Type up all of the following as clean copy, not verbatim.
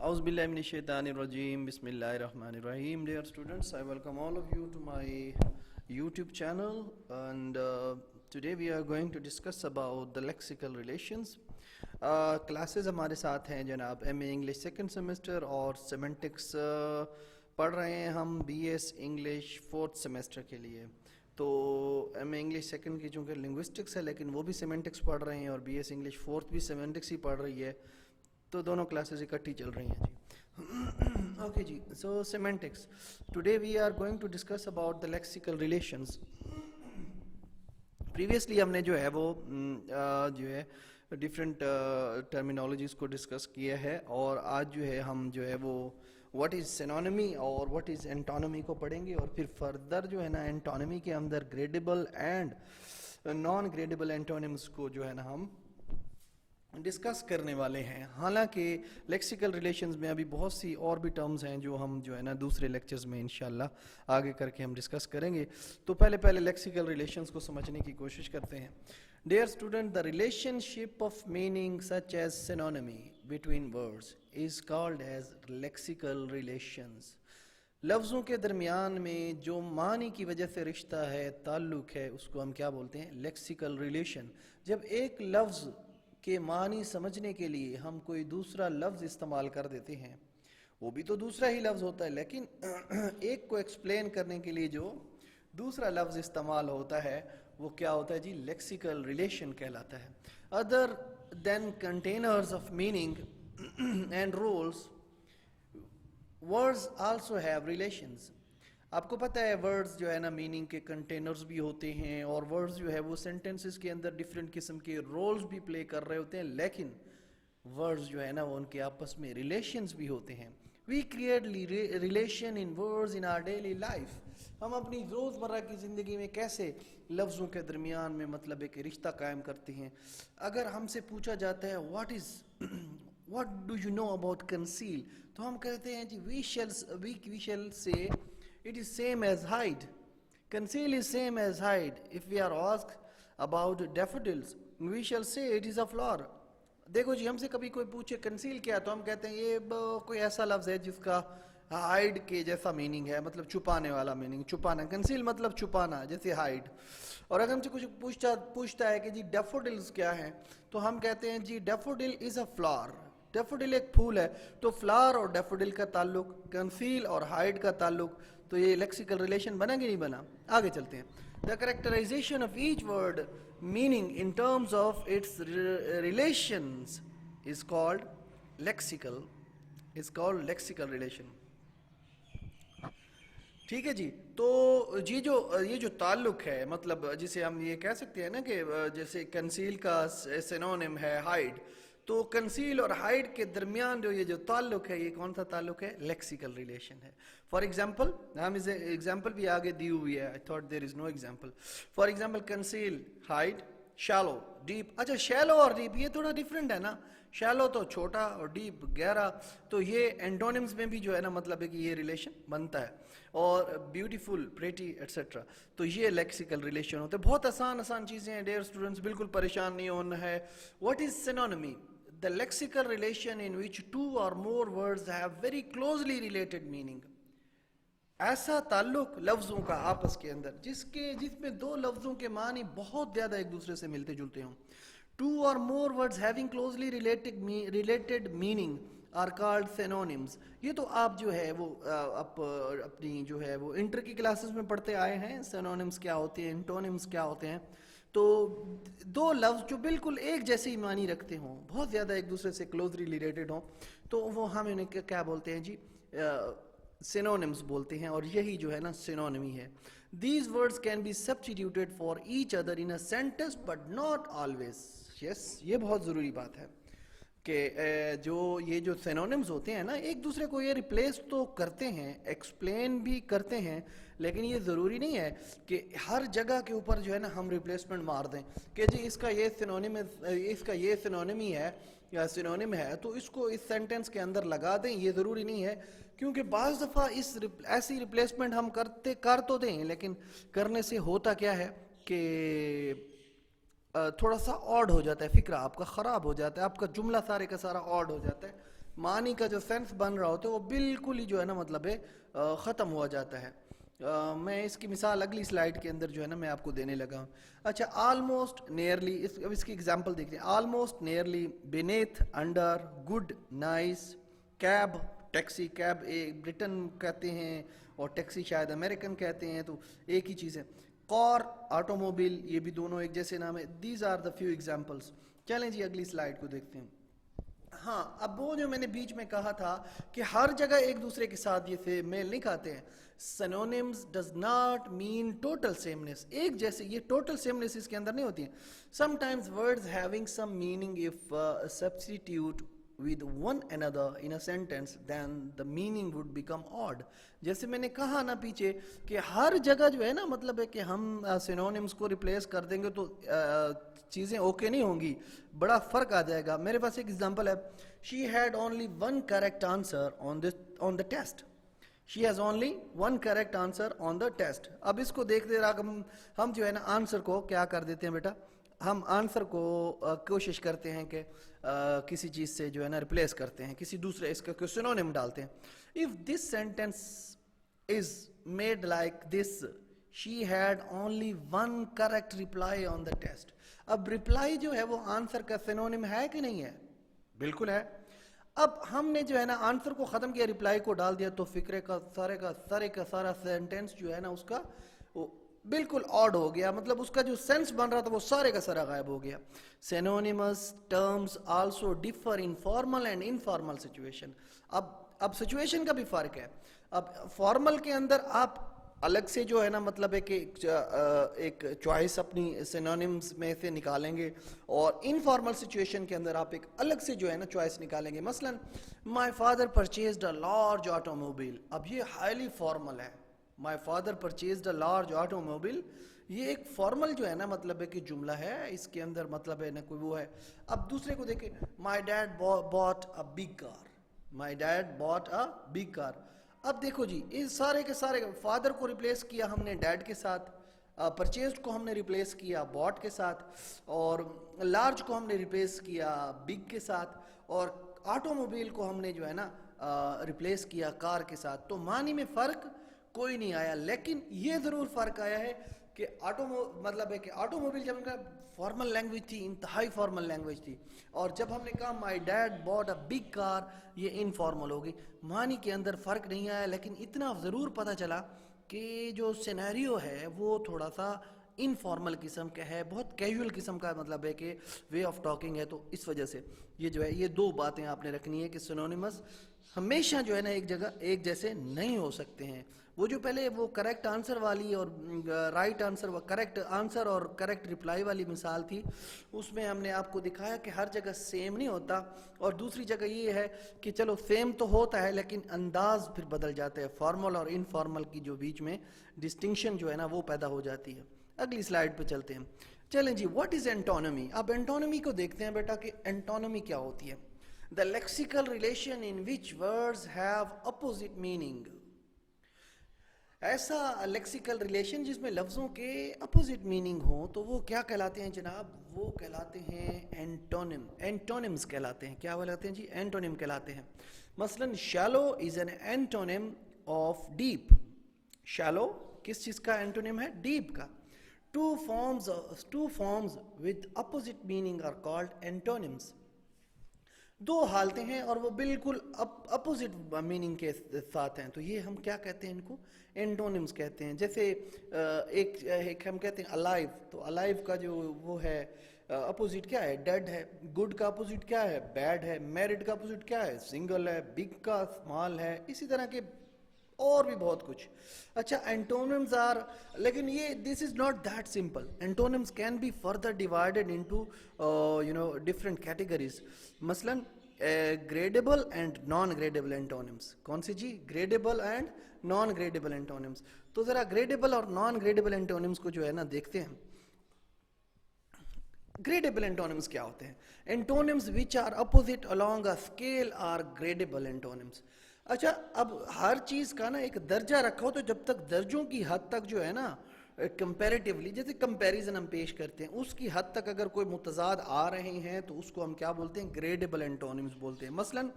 Auzu billahi minash shaitanir rajim. Bismillahir rahmanir rahim. Dear students, I welcome all of you to my YouTube channel, and today we are going to discuss about the lexical relations. Classes हमारे साथ हैं जनाब MA English second semester और semantics पढ़ रहे हैं हम BS English fourth semester के लिए. तो MA English second की चूँकि linguistics है लेकिन वो भी semantics पढ़ रहे हैं और BS English fourth भी semantics ही पढ़ रही है, तो दोनों क्लासेस इकट्ठी चल रही हैं जी. ओके जी, so semantics. Today we are going to discuss about the lexical relations. Previously हमने जो है वो जो है डिफरेंट टर्मिनोलॉजीज़ को डिस्कस किया है, और आज जो है हम जो है वो व्हाट इज़ सिनोनिमी और व्हाट इज़ एंटोनिमी को पढ़ेंगे, और फिर फर्दर जो है ना एंटोनिमी के अंदर gradable and non gradable antonyms को जो है ना हम डिस्कस करने वाले हैं. हालांकि लेक्सिकल रिलेशंस में अभी बहुत सी और भी टर्म्स हैं जो हम जो है ना दूसरे लेक्चर्स में इंशाल्लाह आगे करके हम डिस्कस करेंगे. तो पहले लेक्सिकल रिलेशंस को समझने की कोशिश करते हैं. Dear student, the relationship of meaning such as synonymy between words is called as lexical relations. लफ्ज़ों के दरमियान में जो मानी की वजह से रिश्ता है, ताल्लुक़ है, उसको हम क्या बोलते हैं? Lexical relation. जब एक लफ्ज़ के मानी समझने के लिए हम कोई दूसरा लफ्ज़ इस्तेमाल कर देते हैं, वो भी तो दूसरा ही लफ्ज़ होता है, लेकिन एक को एक्सप्लेन करने के लिए जो दूसरा लफ्ज़ इस्तेमाल होता है वो क्या होता है जी? लेक्सिकल रिलेशन कहलाता है. Other than containers of meaning and roles, words also have relations. आपको पता है वर्ड्स जो है ना मीनिंग के कंटेनर्स भी होते हैं, और वर्ड्स जो है वो सेंटेंसेस के अंदर डिफरेंट किस्म के रोल्स भी प्ले कर रहे होते हैं, लेकिन वर्ड्स जो है ना वो उनके आपस में रिलेशंस भी होते हैं. We create relation in words in our daily life. हम अपनी रोज़मर्रा की ज़िंदगी में कैसे लफ्ज़ों के दरमियान में मतलब एक रिश्ता कायम करते हैं. अगर हमसे पूछा जाता है what do you know about conceal, तो हम कहते हैं जी वी शैल से it is same as hide. Conceal is same as hide. If we are asked about daffodils, we shall say it is a flower. देखो जी, हमसे कभी कोई पूछे कंसील क्या, तो हम कहते हैं ये कोई ऐसा लफ्ज़ है जिसका हाइड के जैसा मीनिंग है, मतलब छुपाने वाला मीनिंग, छुपाना. कंसील मतलब छुपाना, जैसे हाइड. और अगर हमसे कुछ पूछता है कि जी डैफोडिल्स क्या हैं, तो हम कहते हैं जी daffodil is a flower. Daffodil एक फूल है, तो फ्लावर और डैफोडिल का ताल्लुक, कंसील और हाइड का ताल्लुक, तो ये लेक्सिकल रिलेशन बना कि नहीं बना? आगे चलते हैं. The characterisation of each word meaning in terms of its relations is called lexical relation. ठीक है जी. तो ये जो ताल्लुक है, मतलब जिसे हम ये कह सकते हैं ना कि जैसे कंसील का सिनोनिम है हाइड, तो कंसील और हाइड के दरमियान जो ये जो ताल्लुक है, ये कौन सा ताल्लुक है? लेक्सिकल रिलेशन है. फॉर एग्जाम्पल, हम इसे एग्जाम्पल भी आगे दी हुई है. I thought there is no example. For example conceal, hide, shallow, deep. अच्छा, शैलो और डीप ये थोड़ा डिफरेंट है ना. शैलो तो छोटा और डीप गहरा, तो ये एंटोनिम्स में भी जो है ना मतलब है कि ये रिलेशन बनता है. और ब्यूटीफुल, प्रेटी एट्सेट्रा, तो ये लेक्सिकल रिलेशन होते हैं. बहुत आसान चीज़ें हैं डियर स्टूडेंट्स, बिल्कुल परेशान नहीं होना है. What is synonymy? The lexical relation in which two or more words have very closely related meaning. ऐसा ताल्लुक लफ्ज़ों का आपस के अंदर जिसमें दो लफ्ज़ों के मानी बहुत ज़्यादा एक दूसरे से मिलते जुलते हों. Two or more words having closely related meaning are called synonyms. ये तो आप जो है वो अपनी जो है वो इंटर की क्लासेस में पढ़ते आए हैं. synonyms क्या होते हैं, एंटोनिम्स क्या होते हैं. तो दो लफ्ज़ जो बिल्कुल एक जैसे ही मानी रखते हों, बहुत ज़्यादा एक दूसरे से क्लोजली रिलेटेड हों, तो वो हम इन्हें क्या बोलते हैं जी? सिनोनिम्स बोलते हैं. और यही जो है ना सिनोनिमी है. These words can be substituted for each other in a sentence but not always. Yes, ये बहुत ज़रूरी बात है कि ये जो सिनोनिम्स होते हैं ना, एक दूसरे को ये रिप्लेस तो करते हैं, एक्सप्लेन भी करते हैं, लेकिन ये ज़रूरी नहीं है कि हर जगह के ऊपर जो है ना हम रिप्लेसमेंट मार दें कि जी इसका ये सिनोनिमी है या सिनोनिम है, तो इसको इस सेंटेंस के अंदर लगा दें. ये ज़रूरी नहीं है, क्योंकि बाज़ दफ़ा ऐसी रिप्लेसमेंट हम कर तो दें, लेकिन करने से होता क्या है कि थोड़ा सा ऑड हो जाता है, फिक्रा आपका ख़राब हो जाता है, आपका जुमला सारे का सारा ऑड हो जाता है. معنی کا جو سینس بن رہا ہوتا ہے وہ بالکل ہی جو ہے نا مطلب ہے ختم ہو جاتا ہے. میں اس کی مثال اگلی سلائڈ کے اندر جو ہے نا میں آپ کو دینے لگا ہوں. اچھا, آلموسٹ نیئرلی, اس کی ایگزامپل دیکھ لیں. Almost nearly, beneath, under, good, nice, cab, taxi. Cab Britain کہتے ہیں اور ٹیکسی شاید امریکن کہتے ہیں, تو ایک ہی چیز ہے. کار, آٹو موبائل, یہ بھی دونوں ایک جیسے نام ہے. These are the few examples. چلیں جی اگلی سلائڈ کو دیکھتے ہیں. ہاں, اب وہ جو میں نے بیچ میں کہا تھا کہ ہر جگہ ایک دوسرے کے ساتھ یہ میل نہیں کھاتے ہیں. synonyms does not mean total sameness. ایک جیسے یہ total sameness اس کے اندر نہیں ہوتی ہیں. sometimes words having some meaning if substitute with one another in a sentence then the meaning would become odd. جیسے میں نے کہا نا پیچھے کہ ہر جگہ جو ہے نا مطلب ہے کہ ہم synonyms کو ریپلیس کر دیں گے تو چیزیں اوکے نہیں ہوں گی, بڑا فرق آ جائے گا. میرے پاس ایک ایگزامپل ہے. she had only one correct answer on the test. she has only one correct answer on the test. اب اس کو دیکھتے رہا ہم جو ہے نا آنسر کو کیا کر دیتے ہیں بیٹا, ہم آنسر کو کوشش کرتے ہیں کہ کسی چیز سے جو ہے نا ریپلیس کرتے ہیں, کسی دوسرے اس کا سینونیم ڈالتے ہیں. if this sentence is made like this, she had only one correct reply on the test. اب ریپلائی جو ہے وہ آنسر کا سینونیم ہے کہ نہیں ہے؟ بالکل ہے. اب ہم نے جو ہے نا آنسر کو ختم کیا, ریپلائی کو ڈال دیا, تو فکرے کا سارا سینٹینس جو ہے نا اس کا وہ بالکل آڈ ہو گیا. مطلب اس کا جو سینس بن رہا تھا وہ سارے کا سارا غائب ہو گیا. Synonyms terms also differ in formal and informal situation. اب سچویشن کا بھی فرق ہے. اب فارمل کے اندر آپ الگ سے جو ہے نا مطلب ہے کہ ایک چوائس اپنی سینونیمز میں سے نکالیں گے, اور انفارمل سچویشن کے اندر آپ ایک الگ سے جو ہے نا چوائس نکالیں گے. مثلا my father purchased a large auto mobile. اب یہ ہائیلی فارمل ہے. My father purchased a large auto mobile, یہ ایک فارمل جو ہے نا مطلب ہے کہ جملہ ہے, اس کے اندر مطلب ہے نا کوئی وہ ہے. اب دوسرے کو دیکھیں, my dad bought a big car. My dad bought a big car. اب دیکھو جی, اس سارے کے سارے فادر کو ریپلیس کیا ہم نے ڈیڈ کے ساتھ, پرچیزڈ کو ہم نے ریپلیس کیا باٹ کے ساتھ, اور لارج کو ہم نے ریپلیس کیا بگ کے ساتھ, اور آٹو موبائل کو ہم نے جو ہے نا ریپلیس کیا کار کے ساتھ. تو معنی میں فرق کوئی نہیں آیا, لیکن یہ ضرور فرق آیا ہے کہ مطلب ہے کہ آٹو موبائل جب کا فارمل لینگویج تھی, انتہائی فارمل لینگویج تھی, اور جب ہم نے کہا مائی ڈیڈ باٹ اے بگ کار, یہ انفارمل ہوگی. معنی کے اندر فرق نہیں آیا, لیکن اتنا ضرور پتہ چلا کہ جو سینیریو ہے وہ تھوڑا سا انفارمل قسم کا ہے, بہت کیجول قسم کا مطلب ہے کہ وے آف ٹاکنگ ہے. تو اس وجہ سے یہ جو ہے یہ دو باتیں آپ نے رکھنی ہے کہ سینونیمس ہمیشہ جو ہے نا ایک جگہ ایک جیسے نہیں ہو سکتے ہیں. وہ جو پہلے وہ کریکٹ آنسر والی اور رائٹ آنسر, کریکٹ آنسر اور کریکٹ رپلائی والی مثال تھی, اس میں ہم نے آپ کو دکھایا کہ ہر جگہ سیم نہیں ہوتا, اور دوسری جگہ یہ ہے کہ چلو سیم تو ہوتا ہے لیکن انداز پھر بدل جاتا ہے. فارمل اور انفارمل کی جو بیچ میں ڈسٹنکشن جو ہے نا وہ پیدا ہو جاتی ہے. اگلی سلائیڈ پہ چلتے ہیں. چلیں جی, واٹ از اینٹونمی. اب اینٹونمی کو دیکھتے ہیں بیٹا کہ اینٹونمی کیا ہوتی ہے. The lexical relation in which words have opposite meaning. ایسا لیکسیکل ریلیشن جس میں لفظوں کے اپوزٹ میننگ ہوں تو وہ کیا کہلاتے ہیں جناب؟ وہ کہلاتے ہیں اینٹونم. اینٹونمز کہلاتے ہیں. کیا کہلاتے ہیں جی؟ اینٹونم کہلاتے ہیں. مثلا shallow is an antonym of deep. Shallow کس چیز کا اینٹونم ہے؟ ڈیپ کا. Two forms with opposite meaning are called antonyms. دو حالتیں ہیں اور وہ بالکل اپوزٹ میننگ کے ساتھ ہیں, تو یہ ہم کیا کہتے ہیں؟ ان کو اینٹونمز کہتے ہیں. جیسے ایک ہم کہتے ہیں الائیو, تو الائیو کا جو وہ ہے اپوزٹ کیا ہے؟ ڈیڈ ہے. گڈ کا اپوزٹ کیا ہے؟ بیڈ ہے. میرڈ کا اپوزٹ کیا ہے؟ سنگل ہے. بگ کا اسمال ہے. اسی طرح کے اور بھی بہت کچھ. اچھا, اینٹونمز آر, لیکن یہ this is not that simple. Antonyms can be further divided into different categories. مثلا gradable and non gradable antonyms. کون سی جی؟ Gradable and non gradable antonyms. تو ذرا گریڈیبل اور نان گریڈیبل اینٹونمز کو جو ہے نا دیکھتے ہیں. گریڈیبل اینٹونمز کیا ہوتے ہیں؟ Antonyms which are opposite along a scale are gradable antonyms. اچھا, اب ہر چیز کا نا ایک درجہ رکھا ہو, تو جب تک درجوں کی حد تک جو ہے نا कंपैरेटिवली, जैसे कंपैरिजन हम पेश करते हैं, उसकी हद तक अगर कोई मुतजाद आ रहे हैं तो उसको हम क्या बोलते हैं, ग्रेडेबल एंटोनिम्स बोलते हैं. मसलन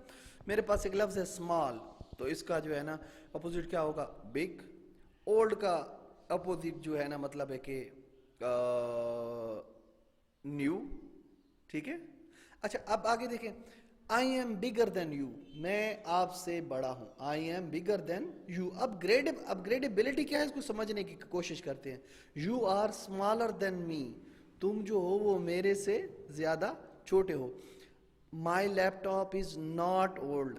मेरे पास एक लफ्ज़ है स्मॉल, तो इसका जो है ना अपोजिट क्या होगा, बिग. ओल्ड का अपोजिट जो है ना मतलब है कि न्यू. ठीक है. अच्छा अब आगे देखें, I am bigger than you, मैं आपसे बड़ा हूं. I am bigger than you. Upgradability क्या है, इसको समझने की कोशिश करते हैं. You are smaller than me, तुम जो हो वो मेरे से ज्यादा छोटे हो. My laptop is not old.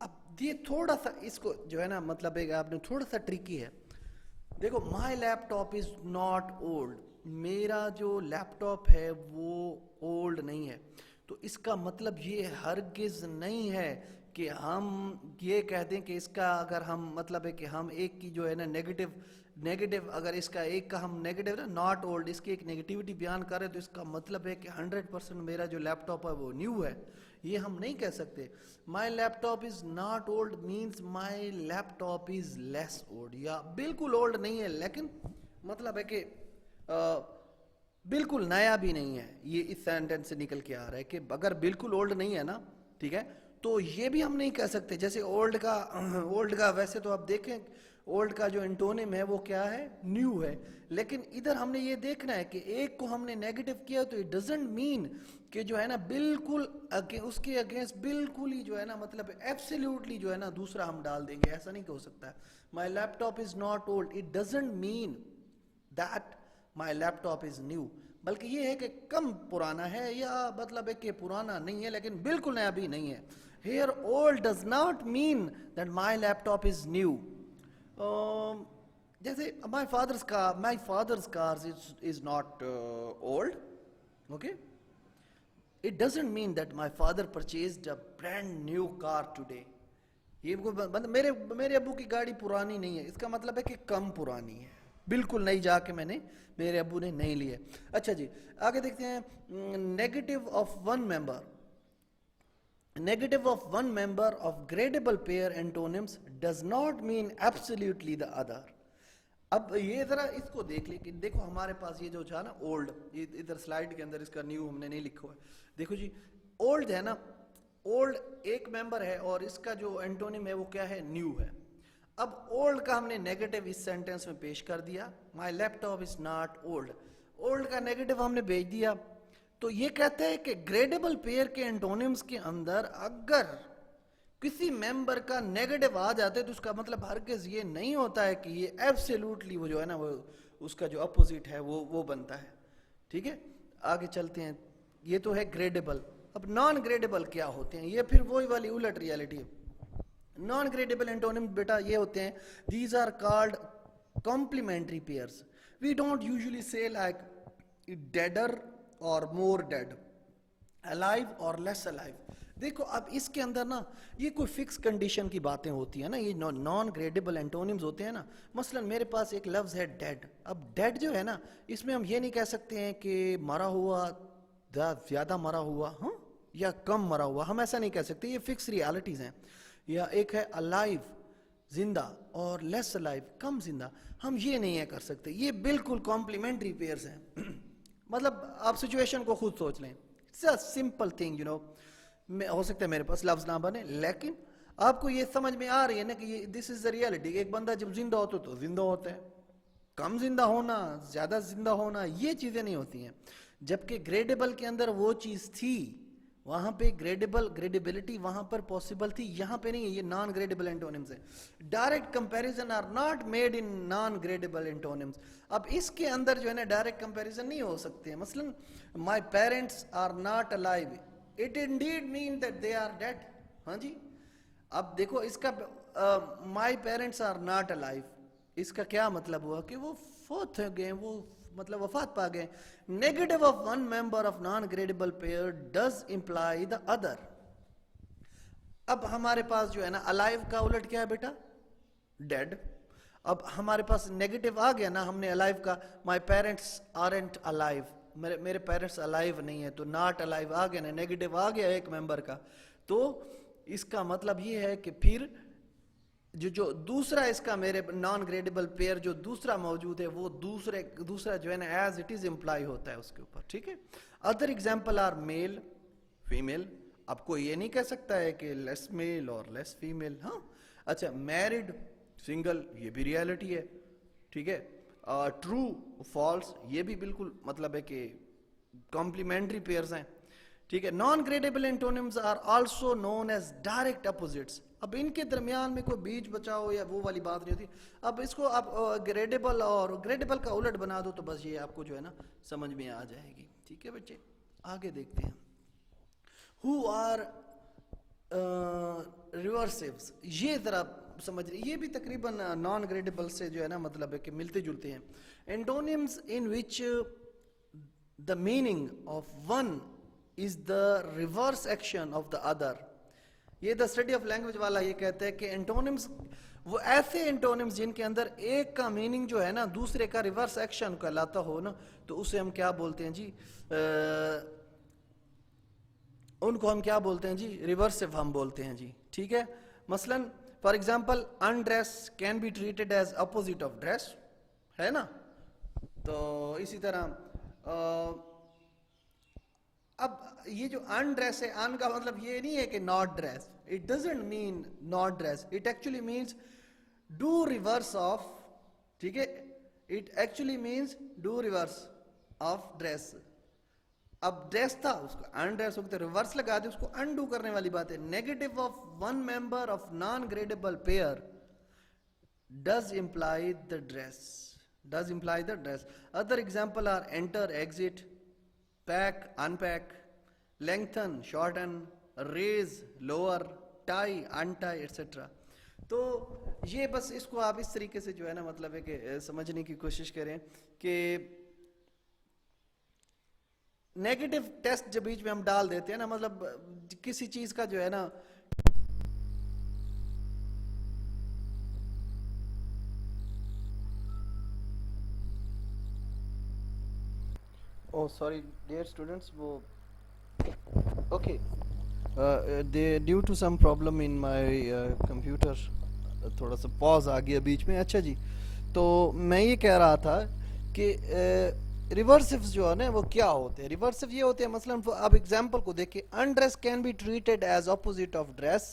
अब ये थोड़ा सा इसको जो है ना मतलब है आपने थोड़ा सा ट्रिकी है. देखो, माई लैपटॉप इज नॉट ओल्ड, मेरा जो लैपटॉप है वो ओल्ड नहीं है. तो इसका मतलब ये हरगिज नहीं है कि हम ये कहते हैं कि इसका अगर हम मतलब है कि हम एक की जो है ना नेगेटिव अगर इसका एक का हम नेगेटिव ना नॉट ओल्ड इसकी एक नेगेटिविटी बयान करें तो इसका मतलब है कि 100% मेरा जो लैपटॉप है वो न्यू है. ये हम नहीं कह सकते. माई laptop is not old means my laptop is less old, या बिल्कुल ओल्ड नहीं है लेकिन मतलब है कि बिल्कुल नया भी नहीं है. ये इस सेंटेंस से निकल के आ रहा है कि अगर बिल्कुल ओल्ड नहीं है ना, ठीक है, तो ये भी हम नहीं कह सकते. जैसे ओल्ड का वैसे तो आप देखें ओल्ड का जो एंटोनिम है वो क्या है, न्यू है. लेकिन इधर हमने ये देखना है कि एक को हमने नेगेटिव किया तो इट डजंट मीन कि जो है ना बिल्कुल उसके अगेंस्ट बिल्कुल ही जो है ना मतलब एब्सोल्युटली जो है ना दूसरा हम डाल देंगे. ऐसा नहीं हो सकता है. माई laptop is not old, it doesn't mean that my laptop is new. बल्कि ये है कि कम पुराना है या मतलब है कि पुराना नहीं है लेकिन बिल्कुल नया भी नहीं है. Here old does not mean that my laptop is new. जैसे my father's car is not old. Okay. It doesn't mean that my father purchased a brand new car today. ये मेरे अब्बू की गाड़ी पुरानी नहीं है, इसका मतलब है कि कम पुरानी है, बिल्कुल नहीं जाके मेरे अब्बू ने नहीं लिए. अच्छा जी, आगे देखते हैं. Negative of one member of gradable pair antonyms does not mean absolutely the other. अब ये जरा इसको देख ले कि देखो हमारे पास ये जो था ना ओल्ड, इधर स्लाइड के अंदर इसका न्यू हमने नहीं लिखा हुआ है. देखो जी, ओल्ड है ना, ओल्ड एक मेंबर है और इसका जो एंटोनिम है वो क्या है, न्यू है. अब ओल्ड का हमने नेगेटिव इस सेंटेंस में पेश कर दिया, माई laptop is not old. Old का नेगेटिव हमने भेज दिया. तो ये कहते हैं कि ग्रेडेबल पेयर के एंटोनिम्स के अंदर अगर किसी मेंबर का नेगेटिव आ जाते हैं तो उसका मतलब हरगिज ये नहीं होता है कि ये एब्सोल्युटली वो जो है ना वो उसका जो अपोजिट है वो बनता है. ठीक है, आगे चलते हैं. ये तो है ग्रेडेबल. अब नॉन ग्रेडेबल क्या होते हैं, ये फिर वही वाली उलट रियलिटी है. नॉन ग्रेडेबल एंटोनिम बेटा ये होते हैं, these are called complementary pairs. We don't usually say like deader or more dead, alive or less alive. देखो अब इसके अंदर ना ये कोई फिक्स कंडीशन की बातें होती है ना, ये नॉन ग्रेडेबल एंटोनिम्स होते हैं ना. मसलन मेरे पास एक लफ्ज है डेड. अब डेड जो है ना इसमें हम ये नहीं कह सकते हैं कि मरा हुआ, ज्यादा मरा हुआ हाँ या कम मरा हुआ, हम ऐसा नहीं कह सकते. ये फिक्स रियलिटीज हैं. या एक है अलाइव, जिंदा, और लेस अलाइव, कम जिंदा, हम ये नहीं है कर सकते. ये बिल्कुल कॉम्प्लीमेंट्री पेयर्स हैं. मतलब आप सिचुएशन को खुद सोच लें. It's a simple thing you know. हो सकता है मेरे पास लफ्ज ना बने लेकिन आपको ये समझ में आ रही है ना कि ये दिस इज द रियलिटी. एक बंदा जब जिंदा होता है तो जिंदा होता है, कम जिंदा होना, ज्यादा जिंदा होना, ये चीजें नहीं होती हैं. जबकि ग्रेडेबल के अंदर वो चीज थी, वहां पे ग्रेडेबिलिटी वहां पर पॉसिबल थी, यहां पे नहीं है. ये नॉन ग्रेडेबल एंटोनिम्स है. Direct comparison are not made in non gradable antonyms. अब इसके अंदर जो है ना डायरेक्ट कंपैरिजन नहीं हो सकते. मसलन my parents are not alive, it indeed mean that they are dead. हाँ जी. अब देखो इसका my parents are not alive, इसका क्या मतलब हुआ कि वो फोत हो गए, वो मतलब वफात पा गए. Negative of one member of non gradable pair does imply the other. अब हमारे पास जो है ना अलाइव का उलट क्या है बेटा, डेड. अब हमारे पास नेगेटिव आ गया ना, हमने अलाइव का, माय पेरेंट्स आरंट अलाइव, मेरे पेरेंट्स अलाइव नहीं है, तो नॉट अलाइव आ गया ना, नेगेटिव आ गया एक मेंबर का. तो इसका मतलब ये है कि फिर जो दूसरा इसका मेरे नॉन ग्रेडेबल पेयर जो दूसरा मौजूद है वो दूसरा जो है ना एज इट इज इम्प्लाई होता है उसके ऊपर, ठीक है। Other example are male female, अब कोई ये नहीं कह सकता है कि लेस मेल और लेस फीमेल, हाँ। अच्छा, मैरिड सिंगल, ये भी रियलिटी है, ठीक है। ट्रू फॉल्स, ये भी बिल्कुल मतलब है कि कॉम्प्लीमेंट्री पेयर्स हैं, ठीक है। Non gradable antonyms are also known as direct opposites. अब इनके दरमियान में कोई बीच बचाओ या वो वाली बात नहीं होती। अब इसको आप ग्रेडेबल और ग्रेडेबल का उलट बना दो तो बस ये आपको जो है ना समझ में आ जाएगी, ठीक है बच्चे। आगे देखते हैं, हु आर रिवर्सिव्स, ये जरा समझ रहे, ये भी तकरीबन नॉन ग्रेडेबल से जो है ना मतलब है कि मिलते जुलते हैं। Antonyms in which the meaning of one is the reverse action of the other। ये द स्टडी ऑफ लैंग्वेज वाला ये कहता है कि एंटोनिम्स वो ऐसे एंटोनिम्स जिनके अंदर एक का मीनिंग जो है ना दूसरे का रिवर्स एक्शन कहलाता हो ना, तो उसे हम क्या बोलते हैं जी, उनको हम क्या बोलते हैं जी, रिवर्सिव हम बोलते हैं जी, ठीक है। मसलन for example undress can be treated as opposite of dress, है ना। तो इसी तरह अब ये जो अनड्रेस है, अन का मतलब ये नहीं है कि not dress, it doesn't mean not dress, it actually means do reverse of, ठीक है, it actually means do reverse of dress. अब ड्रेस था उसको अनड्रेस हो गया, रिवर्स लगा दे, उसको अनडू करने वाली बात है। Negative of one member of non gradable pair does imply the dress, does imply the dress. Other example are enter exit, pack unpack, lengthen shorten, raise lower, tie untie etcetera. तो ये बस इसको आप इस तरीके से जो है ना मतलब है कि समझने की कोशिश करें कि नेगेटिव टेस्ट जब बीच में हम डाल देते हैं ना, मतलब किसी चीज का जो है ना oh sorry dear students, वो okay they due to some problem in my computer थोड़ा सा पॉज आ गया बीच में। अच्छा जी, तो मैं ये कह रहा था कि रिवर्सिव्स जो है ना वो क्या होते हैं। रिवर्सिव ये होते हैं, मसलन अब एग्जांपल को देखिए, undress can be treated as opposite of dress,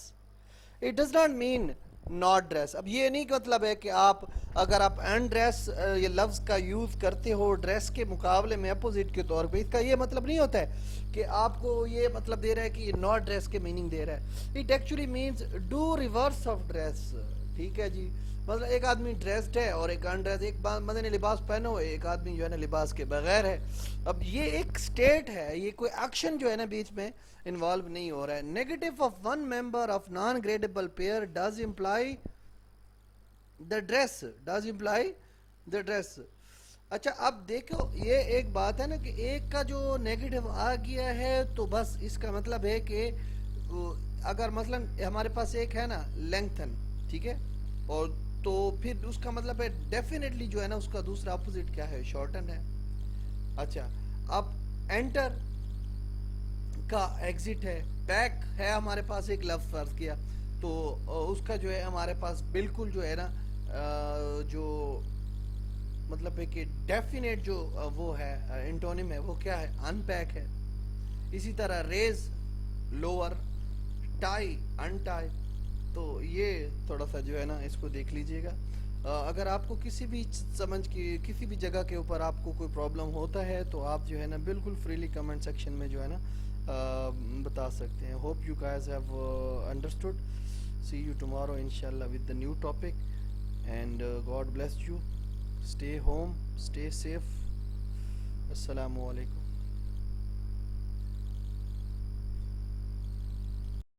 it does not mean not dress. अब ये नहीं मतलब है कि आप अगर आप अनड्रेस ये लफ्ज का यूज करते हो ड्रेस के मुकाबले में अपोजिट के तौर पे, इसका ये मतलब नहीं होता है कि आपको ये मतलब दे रहा है कि ये नॉट ड्रेस के मीनिंग दे रहा है। It actually means do reverse of dress, ठीक है जी। मतलब एक आदमी ड्रेस्ड है और एक अनड्रेस, एक बंदे ने लिबास पहना हुआ है, एक आदमी जो है ना लिबास के बगैर है। अब ये एक स्टेट है, ये कोई एक्शन जो है ना बीच में इन्वॉल्व नहीं हो रहा है। Negative of one member of non gradable pair does imply the dress, does imply the dress. अच्छा अब देखो ये एक बात है ना कि एक का जो नेगेटिव आ गया है तो बस इसका मतलब है कि अगर मसलन हमारे पास एक है ना लेंथन, ठीक है, और तो फिर उसका मतलब है डेफिनेटली जो है ना उसका दूसरा अपोजिट क्या है, शॉर्टन है। अच्छा अब एंटर का एग्जिट है, बैक है हमारे पास एक लफ्ज फर्ज किया, तो उसका जो है हमारे पास बिल्कुल जो है ना जो मतलब है कि डेफिनेट जो वो है एंटोनिम है वो क्या है, अनपैक है। इसी तरह रेज लोअर, टाई अनटाई। तो ये थोड़ा सा जो है ना इसको देख लीजिएगा। अगर आपको किसी भी समझ की किसी भी जगह के ऊपर आपको कोई प्रॉब्लम होता है तो आप जो है ना बिल्कुल फ्रीली कमेंट सेक्शन में जो है ना बता सकते हैं। Hope you guys have understood. See you tomorrow इंशाल्लाह with the new topic and God bless you. Stay home, stay safe. अस्सलामु अलैकुम।